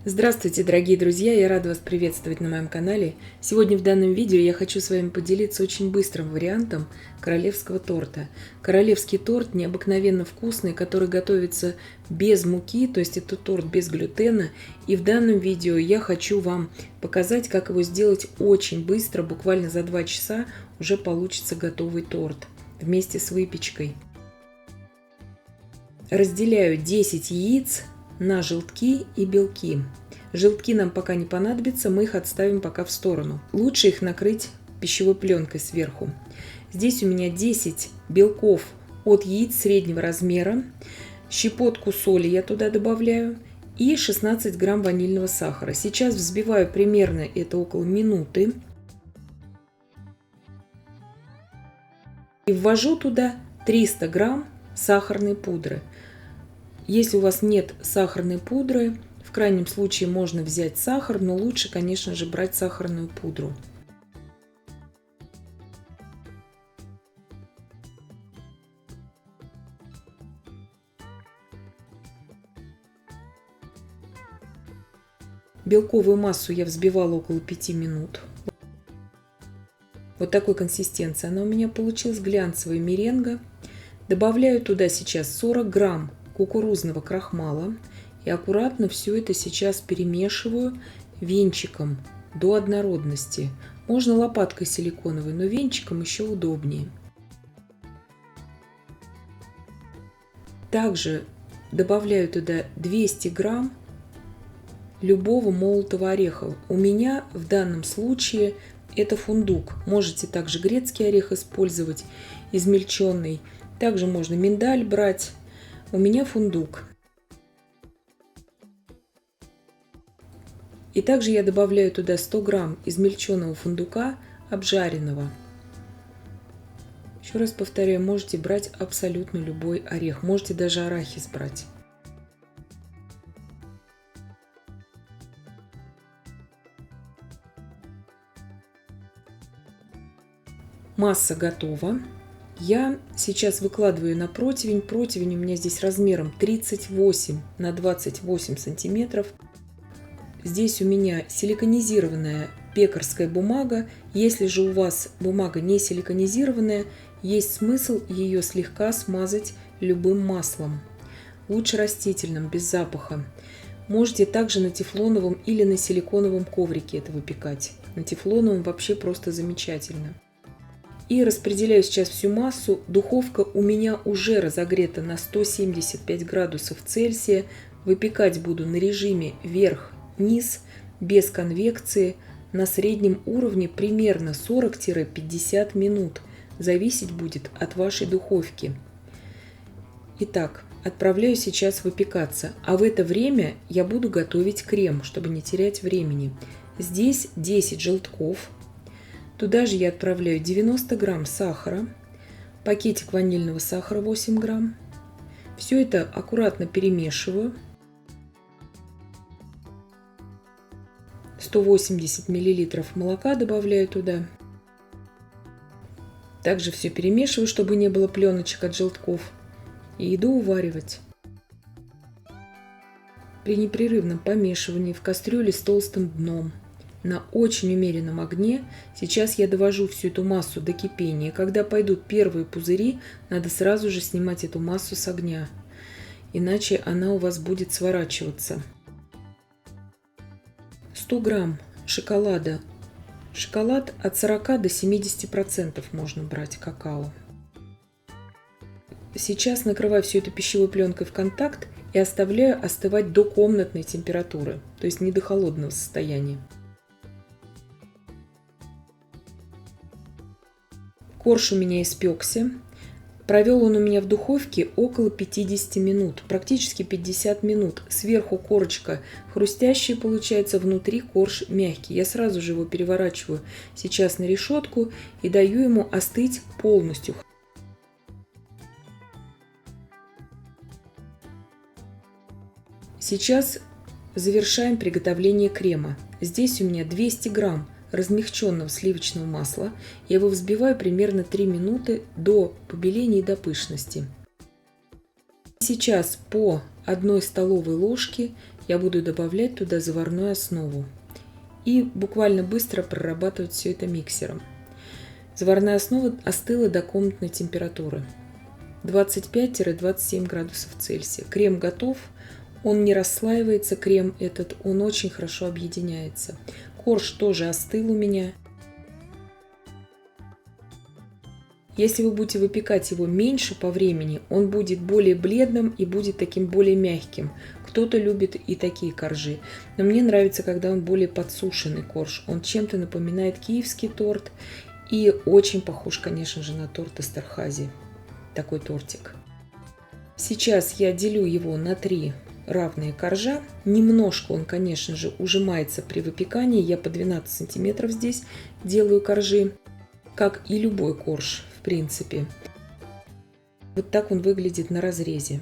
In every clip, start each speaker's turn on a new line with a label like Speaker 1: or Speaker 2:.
Speaker 1: Здравствуйте, дорогие друзья! Я рада вас приветствовать на моем канале. Сегодня в данном видео я хочу с вами поделиться очень быстрым вариантом королевского торта. Королевский торт необыкновенно вкусный, который готовится без муки, то есть это торт без глютена. И в данном видео я хочу вам показать, как его сделать очень быстро, буквально за 2 часа уже получится готовый торт вместе с выпечкой. Разделяю 10 яиц на желтки и белки. Желтки нам пока не понадобятся, мы их отставим пока в сторону. Лучше их накрыть пищевой пленкой сверху. Здесь у меня 10 белков от яиц среднего размера, щепотку соли я туда добавляю и 16 грамм ванильного сахара. Сейчас взбиваю примерно это около минуты. И ввожу туда 300 грамм сахарной пудры. Если у вас нет сахарной пудры, в крайнем случае можно взять сахар, но лучше, конечно же, брать сахарную пудру. Белковую массу я взбивала около 5 минут. Вот такой консистенции она у меня получилась, глянцевая меренга. Добавляю туда сейчас 40 грамм кукурузного крахмала и аккуратно все это сейчас перемешиваю венчиком до однородности. Можно лопаткой силиконовой, но венчиком еще удобнее. Также добавляю туда 200 грамм любого молотого ореха. У меня в данном случае это фундук. Можете также грецкий орех использовать, измельченный. Также можно миндаль брать. У меня фундук. И также я добавляю туда 100 грамм измельченного фундука обжаренного. Еще раз повторяю, можете брать абсолютно любой орех. Можете даже арахис брать. Масса готова. Я сейчас выкладываю на противень. Противень у меня здесь размером 38 на 28 сантиметров. Здесь у меня силиконизированная пекарская бумага. Если же у вас бумага не силиконизированная, есть смысл ее слегка смазать любым маслом. Лучше растительным, без запаха. Можете также на тефлоновом или на силиконовом коврике это выпекать. На тефлоновом вообще просто замечательно. И распределяю сейчас всю массу. Духовка у меня уже разогрета на 175 градусов Цельсия. Выпекать буду на режиме вверх-вниз, без конвекции, на среднем уровне примерно 40-50 минут. Зависеть будет от вашей духовки. Итак, отправляю сейчас выпекаться. А в это время я буду готовить крем, чтобы не терять времени. Здесь 10 желтков. Туда же я отправляю 90 грамм сахара, пакетик ванильного сахара 8 грамм. Все это аккуратно перемешиваю. 180 миллилитров молока добавляю туда. Также все перемешиваю, чтобы не было пленочек от желтков. И иду уваривать. При непрерывном помешивании в кастрюле с толстым дном. На очень умеренном огне. Сейчас я довожу всю эту массу до кипения. Когда пойдут первые пузыри, надо сразу же снимать эту массу с огня. Иначе она у вас будет сворачиваться. 100 грамм шоколада. Шоколад от 40 до 70% можно брать какао. Сейчас накрываю всю эту пищевой пленкой в контакт и оставляю остывать до комнатной температуры, то есть не до холодного состояния. Корж у меня испекся. Провел он у меня в духовке около 50 минут, практически 50 минут. Сверху корочка хрустящая получается, внутри корж мягкий. Я сразу же его переворачиваю сейчас на решетку и даю ему остыть полностью. Сейчас завершаем приготовление крема. Здесь у меня 200 грамм размягченного сливочного масла. Я его взбиваю примерно 3 минуты до побеления и до пышности. Сейчас по 1 столовой ложке я буду добавлять туда заварную основу и буквально быстро прорабатывать все это миксером. Заварная основа остыла до комнатной температуры 25-27 градусов Цельсия. Крем готов, он не расслаивается, крем этот, он очень хорошо объединяется. Корж тоже остыл у меня. Если вы будете выпекать его меньше по времени, он будет более бледным и будет таким более мягким. Кто-то любит и такие коржи. Но мне нравится, когда он более подсушенный корж. Он чем-то напоминает киевский торт и очень похож, конечно же, на торт Эстерхази. Такой тортик. Сейчас я делю его на 3 равные коржа. Немножко он, конечно же, ужимается при выпекании. Я по 12 сантиметров здесь делаю коржи, как и любой корж, в принципе. Вот так он выглядит на разрезе.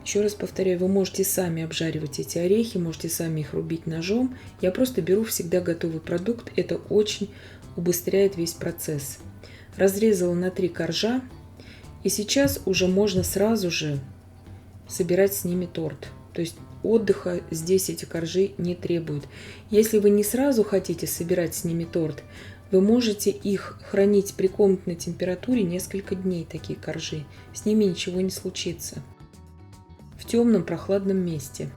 Speaker 1: Еще раз повторяю, вы можете сами обжаривать эти орехи, можете сами их рубить ножом. Я просто беру всегда готовый продукт. Это очень убыстряет весь процесс. Разрезала на 3 коржа. И сейчас уже можно сразу же собирать с ними торт. То есть отдыха здесь эти коржи не требуют. Если вы не сразу хотите собирать с ними торт, вы можете их хранить при комнатной температуре несколько дней, такие коржи. С ними ничего не случится. В темном прохладном месте.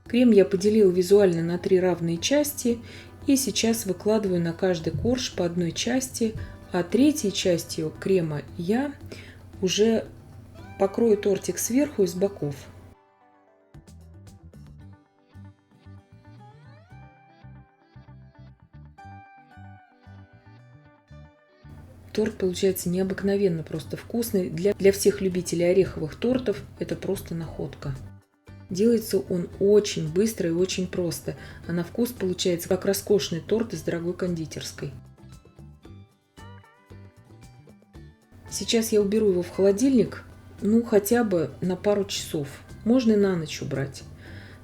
Speaker 1: Крем я поделила визуально на 3 равные части. И сейчас выкладываю на каждый корж по одной части. А третьей частью крема я уже покрою тортик сверху и с боков. Торт получается необыкновенно просто вкусный. Для всех любителей ореховых тортов это просто находка. Делается он очень быстро и очень просто. А на вкус получается как роскошный торт из дорогой кондитерской. Сейчас я уберу его в холодильник, хотя бы на пару часов. Можно и на ночь убрать.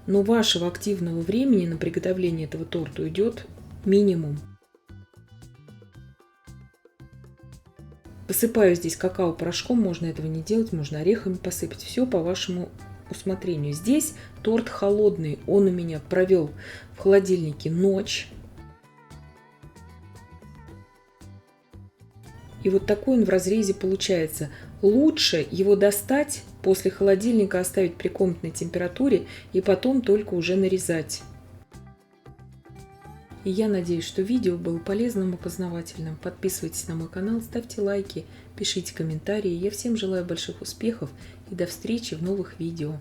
Speaker 1: Но вашего активного времени на приготовление этого торта уйдет минимум. Посыпаю здесь какао-порошком, можно этого не делать, можно орехами посыпать. Все по вашему усмотрению. Здесь торт холодный, он у меня провел в холодильнике ночь. И вот такой он в разрезе получается. Лучше его достать, после холодильника оставить при комнатной температуре и потом только уже нарезать. И я надеюсь, что видео было полезным и познавательным. Подписывайтесь на мой канал, ставьте лайки, пишите комментарии. Я всем желаю больших успехов и до встречи в новых видео.